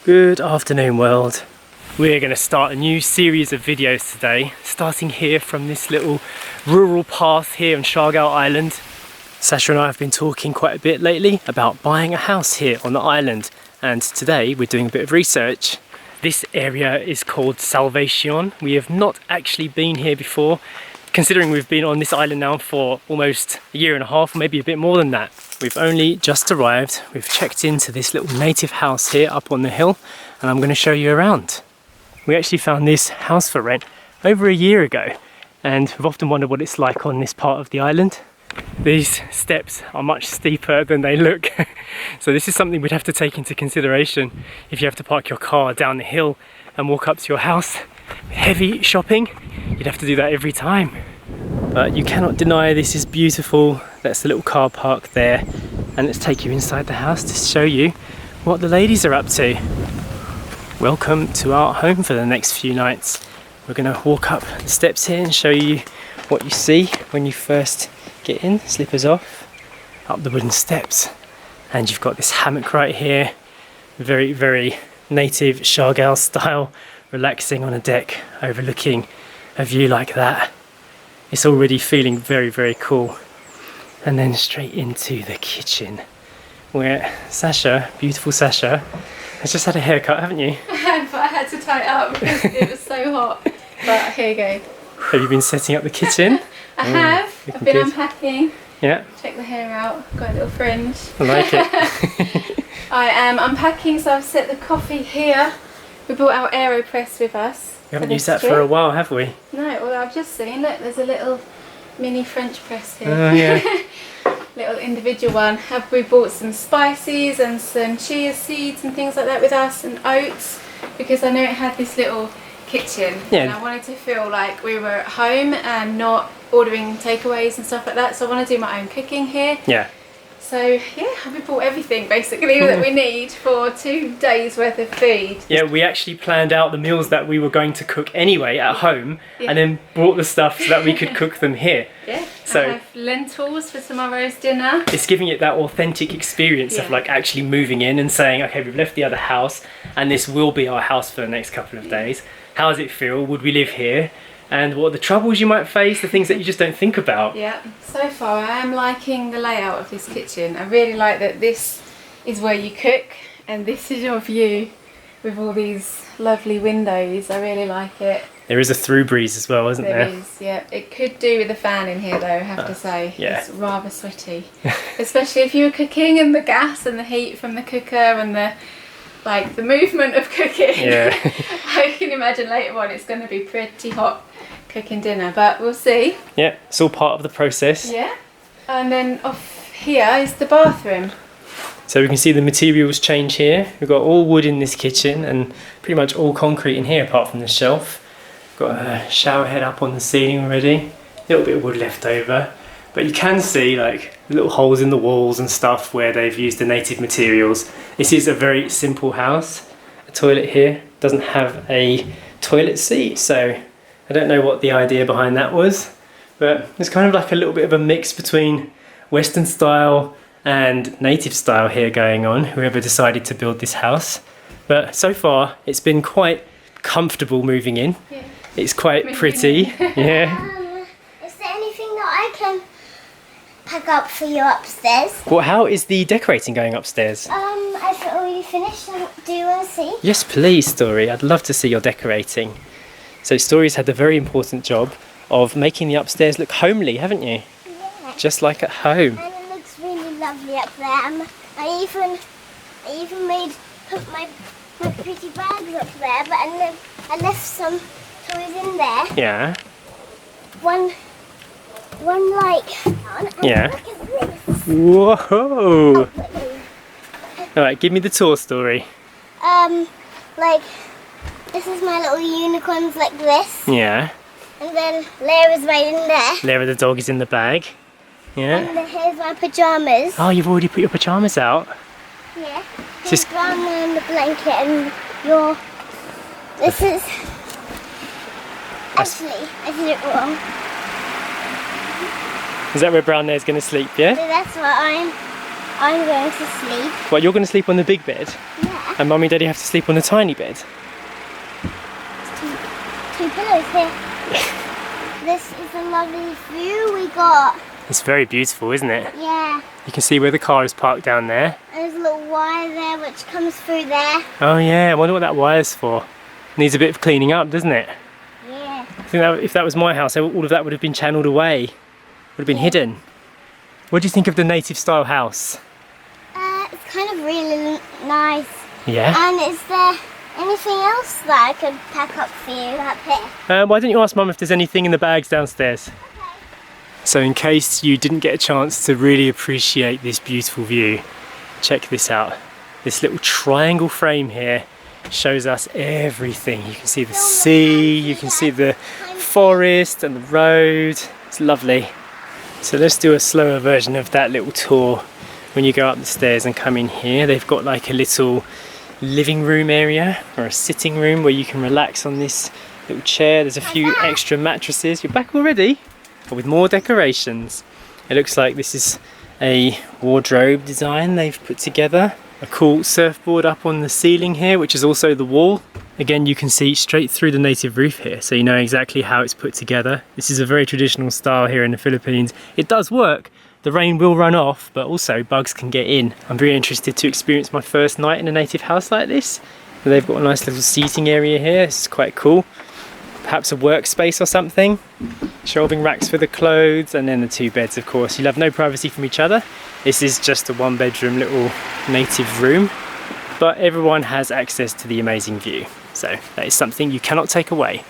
Good afternoon, world. We're going to start a new series of videos today, starting here from this little rural path here on Siargao Island. Sacha and I have been talking quite a bit lately about buying a house here on the island, and today we're doing a bit of research. This area is called Salvacion. We have not actually been here before, considering we've been on this island now for almost a year and a half, or maybe a bit more than that. We've only just arrived. We've checked into this little native house here up on the hill, and I'm going to show you around. We actually found this house for rent over a year ago, and we've often wondered what it's like on this part of the island. These steps are much steeper than they look, so this is something we'd have to take into consideration if you have to park your car down the hill and walk up to your house. Heavy shopping, you'd have to do that every time. But you cannot deny this is beautiful. That's the little car park there, and let's take you inside the house to show you what the ladies are up to. Welcome to our home for the next few nights. We're going to walk up the steps here and show you what you see when you first get in. Slippers off, up the wooden steps, and you've got this hammock right here. Very, very native Siargao style, relaxing on a deck overlooking a view like that. It's already feeling very, very cool. And then straight into the kitchen, where Sacha, beautiful Sacha, has just had a haircut, haven't you? I have, but I had to tie it up because it was so hot. But here you go. Have you been setting up the kitchen? I have. I've been unpacking. Yeah. Check the hair out. Got a little fringe. I like it. I am unpacking, so I've set the coffee here. We brought our AeroPress with us. We haven't used that for a while, have we? No, well I've just seen, look, there's a little mini French press here. Oh yeah. Little individual one. We bought some spices and some chia seeds and things like that with us, and oats, because I know it had this little kitchen. Yeah. And I wanted to feel like we were at home and not ordering takeaways and stuff like that, so I want to do my own cooking here. Yeah. So yeah, we bought everything basically that we need for 2 days worth of food. Yeah, we actually planned out the meals that we were going to cook anyway at home, and then brought the stuff so that we could cook them here. Yeah, so I have lentils for tomorrow's dinner. It's giving it that authentic experience of like actually moving in and saying, okay, we've left the other house and this will be our house for the next couple of days. How does it feel? Would we live here? And what are the troubles you might face, the things that you just don't think about. Yeah, so far I am liking the layout of this kitchen. I really like that this is where you cook and this is your view with all these lovely windows. I really like it. There is a through breeze as well, isn't there? There is, yeah. It could do with a fan in here though, I have to say. Yeah. It's rather sweaty. Especially if you were cooking and the gas and the heat from the cooker and the movement of cooking. Yeah. I can imagine later on it's going to be pretty hot cooking dinner, but we'll see. Yeah, it's all part of the process. Yeah. And then off here is the bathroom. So we can see the materials change here. We've got all wood in this kitchen and pretty much all concrete in here apart from the shelf. Got a shower head up on the ceiling already. A little bit of wood left over. But you can see like little holes in the walls and stuff where they've used the native materials. This is a very simple house. A toilet here doesn't have a toilet seat, so I don't know what the idea behind that was. But it's kind of like a little bit of a mix between Western style and native style here going on, whoever decided to build this house. But so far it's been quite comfortable moving in. Yeah. It's quite pretty. Yeah. Is there anything that I can pack up for you upstairs? Well, how is the decorating going upstairs? I've already finished. Do you want to see? Yes, please, Story. I'd love to see your decorating. So Story's had the very important job of making the upstairs look homely, haven't you? Yeah. Just like at home. And it looks really lovely up there. And I even put my pretty bags up there, but I left some toys in there. Yeah. One like. Yeah. Look at this. Whoa! Alright, give me the tour, Story. Like this is my little unicorns like this. Yeah. And then Lyra's right in there. Lyra the dog is in the bag. Yeah. And then here's my pajamas. Oh, you've already put your pajamas out. Yeah. Just Here's brown and the blanket and your. This is. Actually, I did it wrong. Is that where Brown Nair's going to sleep, yeah? So that's what I'm going to sleep. What, you're going to sleep on the big bed? Yeah. And Mummy and Daddy have to sleep on a tiny bed. Two pillows here. This is a lovely view we got. It's very beautiful, isn't it? Yeah. You can see where the car is parked down there. There's a little wire there which comes through there. Oh yeah, I wonder what that wire's for. Needs a bit of cleaning up, doesn't it? Yeah. I think that if that was my house, all of that would have been channeled away. Would have been hidden. What do you think of the native style house? It's kind of really nice. Yeah? And is there anything else that I could pack up for you up here? Why don't you ask Mum if there's anything in the bags downstairs? So in case you didn't get a chance to really appreciate this beautiful view, check this out. This little triangle frame here shows us everything. You can see the sea, you can see the forest and the road. It's lovely. So let's do a slower version of that little tour. When you go up the stairs and come in here, they've got like a little living room area or a sitting room where you can relax on this little chair. There's a few extra mattresses. You're back already? With more decorations. It looks like this is a wardrobe design they've put together. A cool surfboard up on the ceiling here, which is also the wall. Again, you can see straight through the native roof here, so you know exactly how it's put together. This is a very traditional style here in the Philippines. It does work. The rain will run off, but also bugs can get in. I'm very interested to experience my first night in a native house like this. They've got a nice little seating area here. This is quite cool. Perhaps a workspace or something. Shelving racks for the clothes, and then the two beds, of course. You'll have no privacy from each other. This is just a one-bedroom little native room, but everyone has access to the amazing view. So that is something you cannot take away.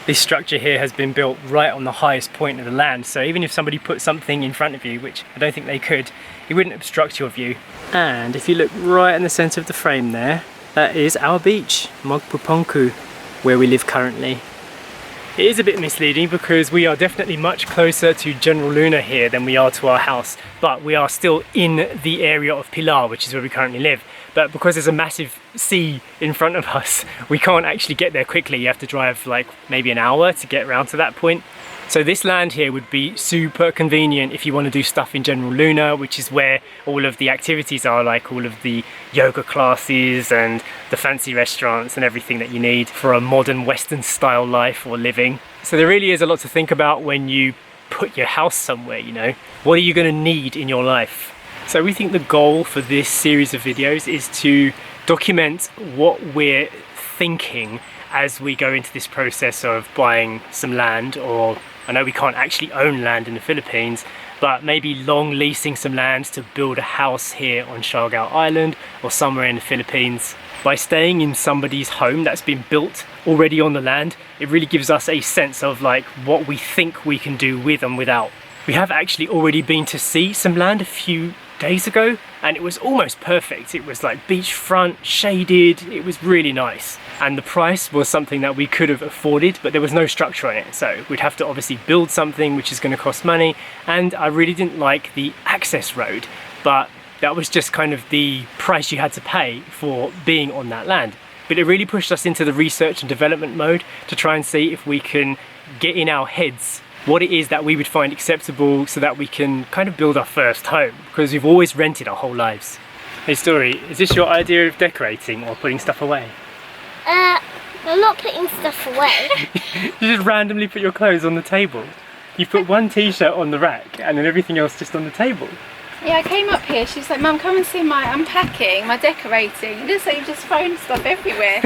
This structure here has been built right on the highest point of the land, so even if somebody put something in front of you, which I don't think they could, it wouldn't obstruct your view. And if you look right in the centre of the frame there, that is our beach, Magpupunku, where we live currently. It is a bit misleading because we are definitely much closer to General Luna here than we are to our house, but we are still in the area of Pilar, which is where we currently live. But because there's a massive sea in front of us, we can't actually get there quickly. You have to drive like maybe an hour to get around to that point. So this land here would be super convenient if you want to do stuff in General Luna, which is where all of the activities are, like all of the yoga classes and the fancy restaurants and everything that you need for a modern Western style life or living. So there really is a lot to think about when you put your house somewhere, you know. What are you going to need in your life? So we think the goal for this series of videos is to document what we're thinking as we go into this process of buying some land, or I know we can't actually own land in the Philippines, but maybe long leasing some land to build a house here on Siargao Island or somewhere in the Philippines. By staying in somebody's home that's been built already on the land, it really gives us a sense of like what we think we can do with and without. We have actually already been to see some land a few days ago, and it was almost perfect. It was like beachfront, shaded, it was really nice. And the price was something that we could have afforded, but there was no structure on it. So we'd have to obviously build something which is going to cost money. And I really didn't like the access road, but that was just kind of the price you had to pay for being on that land. But it really pushed us into the research and development mode to try and see if we can get in our heads what it is that we would find acceptable so that we can kind of build our first home, because we've always rented our whole lives. Hey Story, is this your idea of decorating or putting stuff away? I'm not putting stuff away. You just randomly put your clothes on the table. You put one t-shirt on the rack and then everything else just on the table. Yeah, I came up here, she's like, Mum, come and see my unpacking, my decorating. It looks like you've just thrown stuff everywhere.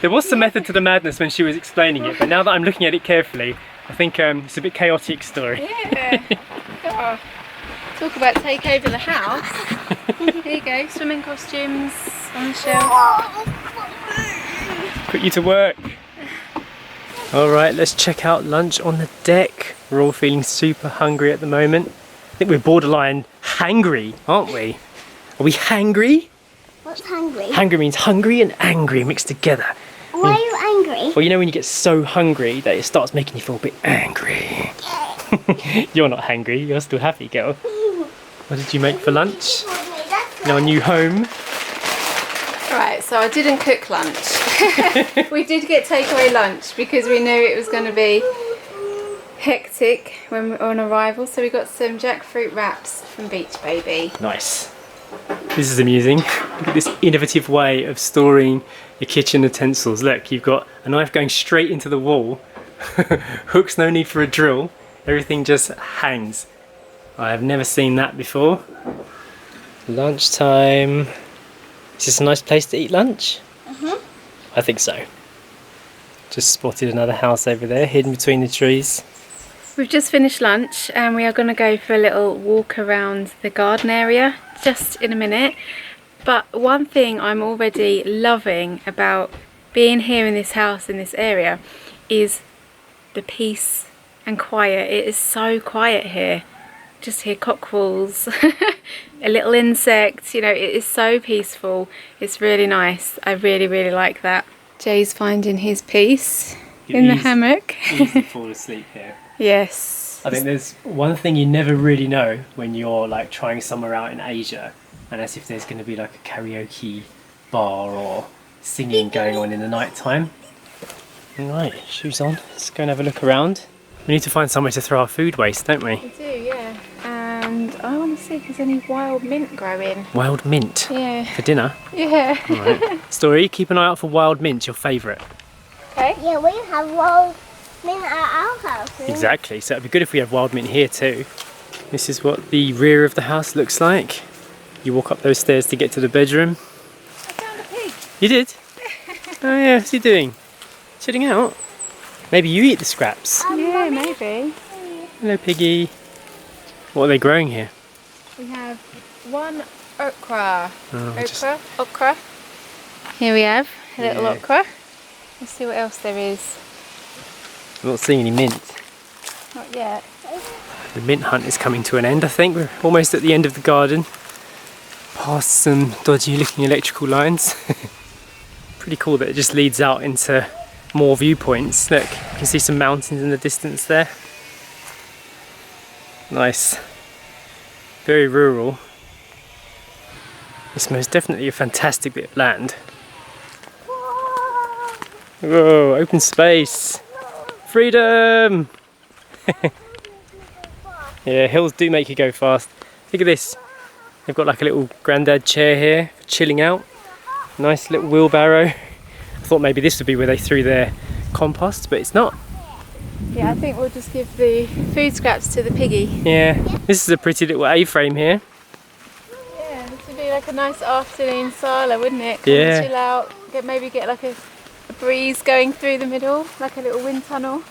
There was some method to the madness when she was explaining it, but now that I'm looking at it carefully, I think it's a bit chaotic, Story. Yeah. Oh, talk about take over the house. Here you go, swimming costumes on the shelf. Put you to work. Alright, let's check out lunch on the deck. We're all feeling super hungry at the moment. I think we're borderline hangry, aren't we? Are we hangry? What's hungry? Hangry means hungry and angry mixed together. Why are you angry? Well, you know when you get so hungry that it starts making you feel a bit angry. You're not hangry, you're still happy, girl. What did you make for lunch? In our new home? Right, so I didn't cook lunch. We did get takeaway lunch because we knew it was going to be hectic when we were on arrival. So we got some jackfruit wraps from Beach Baby. Nice. This is amusing. Look at this innovative way of storing your kitchen utensils. Look, you've got a knife going straight into the wall. Hooks, no need for a drill. Everything just hangs. I have never seen that before. Lunchtime. Is this a nice place to eat lunch? I think so. Just spotted another house over there, hidden between the trees. We've just finished lunch and we are going to go for a little walk around the garden area just in a minute. But one thing I'm already loving about being here in this house, in this area, is the peace and quiet. It is so quiet here. Just hear cockerels, a little insect, you know, it is so peaceful. It's really nice. I really, really like that. Jay's finding his peace in the hammock. Easy to fall asleep here. Yes. I think there's one thing you never really know when you're like trying somewhere out in Asia, and that's if there's going to be like a karaoke bar or singing going on in the night time. Right, shoes on. Let's go and have a look around. We need to find somewhere to throw our food waste, don't we? We do, yeah. And I want to see if there's any wild mint growing. Wild mint? Yeah. For dinner? Yeah. Right. Story, keep an eye out for wild mint, your favourite. Okay. Yeah, we have wild mint at our house. Exactly, so it'd be good if we had wild mint here too. This is what the rear of the house looks like. You walk up those stairs to get to the bedroom. I found a pig. You did? Oh yeah, what's he doing? Chilling out? Maybe you eat the scraps. Yeah, maybe. Hello piggy. What are they growing here? We have one okra. Oh, Okra. Here we have a little Yeah. okra. Let's see what else there is. I'm not seeing any mint. Not yet. The mint hunt is coming to an end, I think. We're almost at the end of the garden. Past some dodgy looking electrical lines. Pretty cool that it just leads out into more viewpoints. Look, you can see some mountains in the distance there. Nice. Very rural. It's most definitely a fantastic bit of land. Whoa, open space. Freedom! Yeah, hills do make you go fast. Look at this. They've got like a little granddad chair here for chilling out. Nice little wheelbarrow. I thought maybe this would be where they threw their compost, but it's not. Yeah, I think we'll just give the food scraps to the piggy. Yeah, this is a pretty little A-frame here. Yeah, this would be like a nice afternoon sala, wouldn't it? Come Yeah. and chill out, maybe get like a breeze going through the middle, like a little wind tunnel.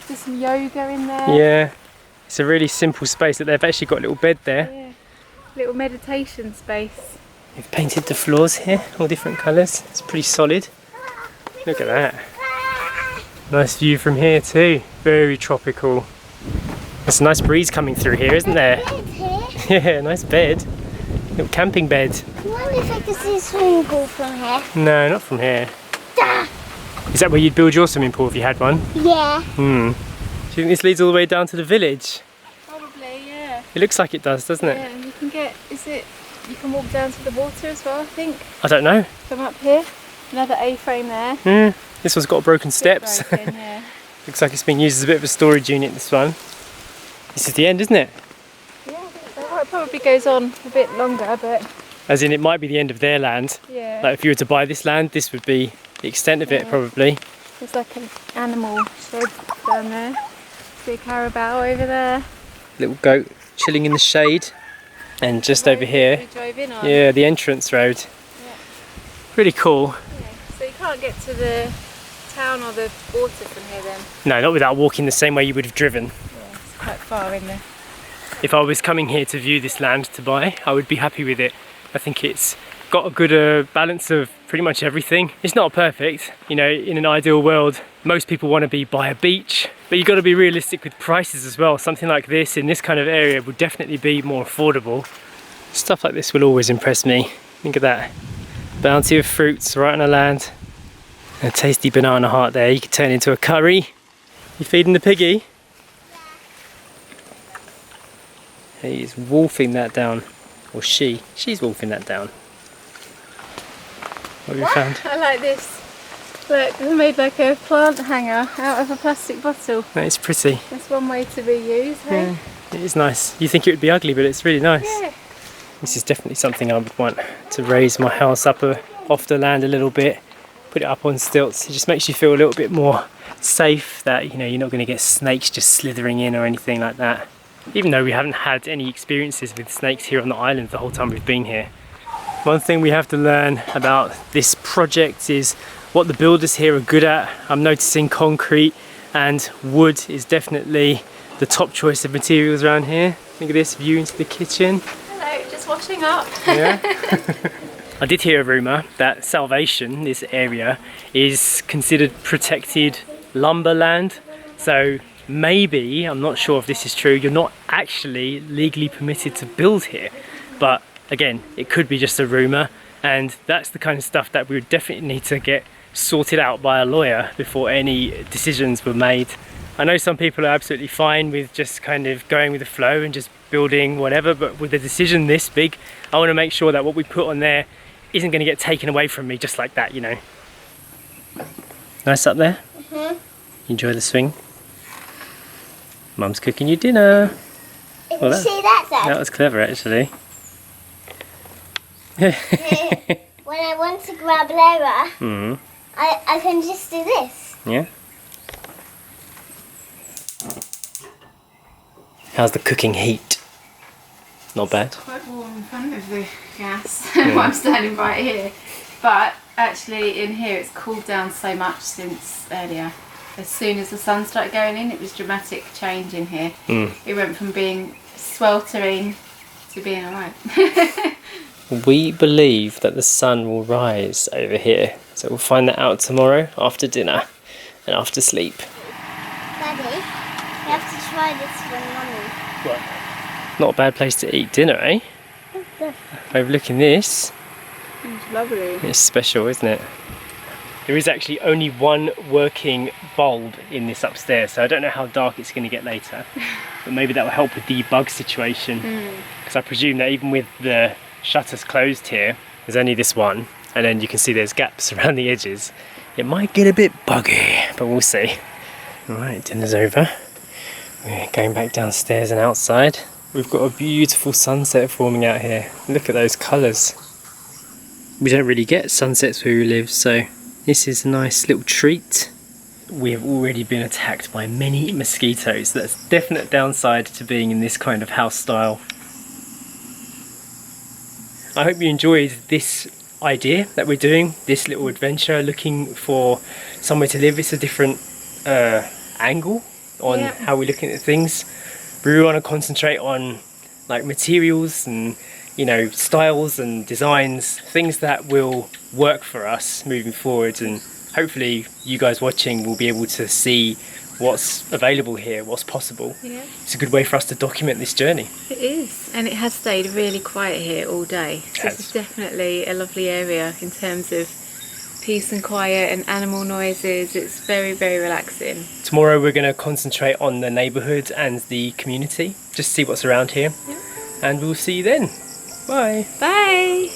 Do some yoga in there. Yeah, it's a really simple space that they've actually got a little bed there. Yeah. Little meditation space. They've painted the floors here, all different colours. It's pretty solid. Look at that. Nice view from here too. Very tropical. There's a nice breeze coming through here, isn't there? Yeah, nice bed. Little camping bed. I wonder if I can see a swimming pool from here. No, not from here. Da! Is that where you'd build your swimming pool if you had one? Yeah. Do you think this leads all the way down to the village? Probably, yeah. It looks like it does, doesn't it? Yeah, and you can you can walk down to the water as well, I think. I don't know. Come up here. Another A-frame there. Yeah. This one's got broken steps. Broken, yeah. Looks like it's been used as a bit of a storage unit, this one. This is the end, isn't it? Yeah, I think so. Well, it probably goes on a bit longer, but As in, it might be the end of their land. yeah. Like if you were to buy this land, this would be the extent of it, probably. There's like an animal shed down there. See a carabao over there. Little goat chilling in the shade. And just over here, We drove in on. yeah, the entrance road. Yeah. Pretty cool. Yeah. So you can't get to the town or the water from here then. No, not without walking the same way you would have driven. Yeah, it's quite far in there. If I was coming here to view this land to buy, I would be happy with it. I think it's got a good balance of pretty much everything. It's not perfect, you know, in an ideal world, most people want to be by a beach, but you've got to be realistic with prices as well. Something like this in this kind of area would definitely be more affordable. Stuff like this will always impress me. Think of that. Bounty of fruits right on the land. A tasty banana heart there, you could turn into a curry. You feeding the piggy? He's wolfing that down. Or she's wolfing that down. What have you found? I like this. Look, they made like a plant hanger out of a plastic bottle. That is pretty. That's one way to reuse, hey? Yeah, it is nice. You think it would be ugly, but it's really nice. Yeah. This is definitely something I would want to raise my house up off the land a little bit, put it up on stilts. It just makes you feel a little bit more safe that, you know, you're not going to get snakes just slithering in or anything like that. Even though we haven't had any experiences with snakes here on the island the whole time we've been here. One thing we have to learn about this project is what the builders here are good at. I'm noticing concrete and wood is definitely the top choice of materials around here. Look at this view into the kitchen. Hello, just washing up. Yeah. I did hear a rumour that Salvacion, this area, is considered protected lumberland. So maybe, I'm not sure if this is true, you're not actually legally permitted to build here. But again, it could be just a rumour, and that's the kind of stuff that we would definitely need to get sorted out by a lawyer before any decisions were made. I know some people are absolutely fine with just kind of going with the flow and just building whatever, but with a decision this big, I want to make sure that what we put on there isn't going to get taken away from me just like that, you know. Nice up there? Mhm. Enjoy the swing? Mum's cooking you dinner. Did Well, you see that, Dad? That was clever, actually. When I want to grab Lara, Mm. I can just do this. Yeah. How's the cooking heat? Not bad. Quite warm in front of the gas. I'm standing right here. But actually in here it's cooled down so much since earlier. As soon as the sun started going in, it was dramatic change in here. It went from being sweltering to being alright. We believe that the sun will rise over here. So we'll find that out tomorrow after dinner and after sleep. Daddy, we have to try this for Mummy. What? Not a bad place to eat dinner, eh? Overlooking this. It's lovely. It's special, isn't it? There is actually only one working bulb in this upstairs, so I don't know how dark it's going to get later. But maybe that will help with the bug situation. Because I presume that even with the shutters closed here, there's only this one, and then you can see there's gaps around the edges. It might get a bit buggy, but we'll see. Alright, dinner's over. We're going back downstairs and outside. We've got a beautiful sunset forming out here. Look at those colours. We don't really get sunsets where we live, so this is a nice little treat. We have already been attacked by many mosquitoes. That's a definite downside to being in this kind of house style. I hope you enjoyed this idea that we're doing, this little adventure, looking for somewhere to live. It's a different angle on how we're looking at things. We really want to concentrate on like materials and, you know, styles and designs, things that will work for us moving forward, and hopefully you guys watching will be able to see what's available here, what's possible. Yeah. It's a good way for us to document this journey. It is, and it has stayed really quiet here all day. So this is definitely a lovely area in terms of peace and quiet and animal noises. It's very, very relaxing. Tomorrow we're going to concentrate on the neighbourhood and the community, just see what's around here, and we'll see you then. Bye. Bye.